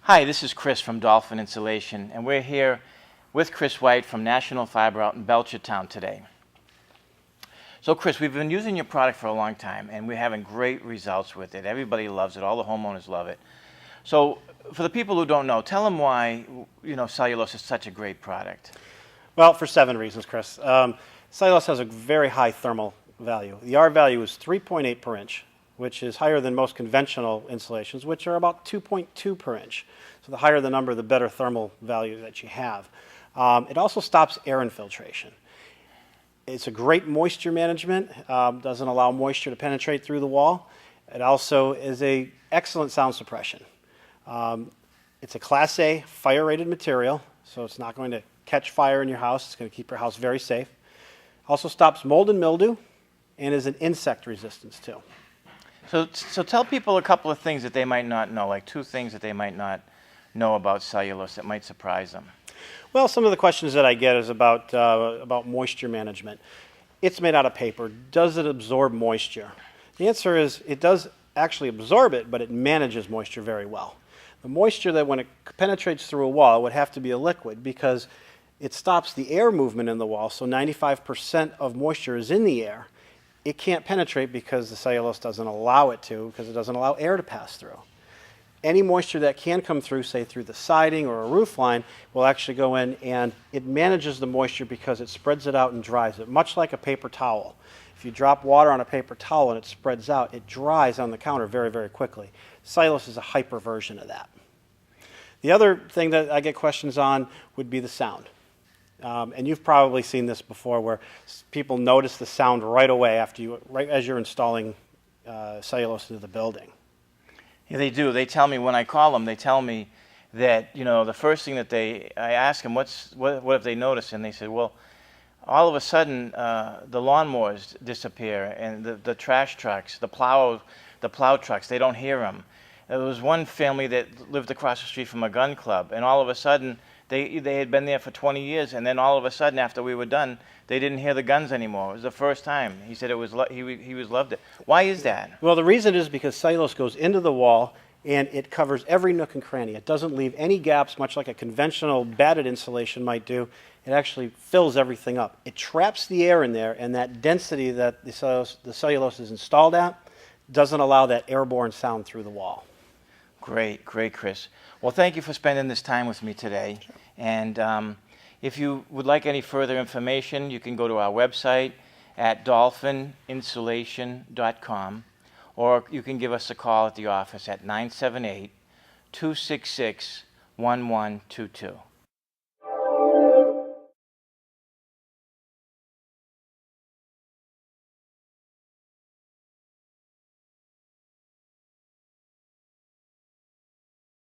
Hi, this is Chris from Dolphin Insulation, and we're here with Chris White from National Fiber out in Belchertown today. So Chris, we've been using your product for a long time, and we're having great results with it. Everybody loves it. All the homeowners love it. So for the people who don't know, tell them why cellulose is such a great product. Well, for 7 reasons, Chris. Cellulose has a very high thermal value. The R value is 3.8 per inch, which is higher than most conventional insulations, which are about 2.2 per inch. So the higher the number, the better thermal value that you have. It also stops air infiltration. It's a great moisture management, doesn't allow moisture to penetrate through the wall. It also is an excellent sound suppression. It's a Class A fire-rated material, so it's not going to catch fire in your house. It's going to keep your house very safe. Also stops mold and mildew and is an insect resistance too. So tell people a couple of things that they might not know, like 2 things that they might not know about cellulose that might surprise them. Well, some of the questions that I get is about moisture management. It's made out of paper. Does it absorb moisture? The answer is it does actually absorb it, but it manages moisture very well. The moisture that when it penetrates through a wall would have to be a liquid because it stops the air movement in the wall, so 95% of moisture is in the air. It can't penetrate because the cellulose doesn't allow it to, because it doesn't allow air to pass through. Any moisture that can come through, say through the siding or a roof line, will actually go in and it manages the moisture because it spreads it out and dries it, much like a paper towel. If you drop water on a paper towel and it spreads out, it dries on the counter very, very quickly. Cellulose is a hyper version of that. The other thing that I get questions on would be the sound. And you've probably seen this before where people notice the sound right away right as you're installing cellulose into the building. Yeah, they do. They tell me when I call them, they tell me that, the first thing that I ask them, what have they noticed? And they said, well, all of a sudden the lawnmowers disappear and the trash trucks, the plow trucks, they don't hear them. There was one family that lived across the street from a gun club, and all of a sudden they had been there for 20 years, and then all of a sudden after we were done, they didn't hear the guns anymore. It was the first time. He said he loved it. Why is that? Well, the reason is because cellulose goes into the wall and it covers every nook and cranny. It doesn't leave any gaps, much like a conventional batted insulation might do. It actually fills everything up. It traps the air in there, and that density that the cellulose is installed at doesn't allow that airborne sound through the wall. Great, Chris. Well, thank you for spending this time with me today. Sure. And if you would like any further information, you can go to our website at dolphininsulation.com, or you can give us a call at the office at 978-266-1122.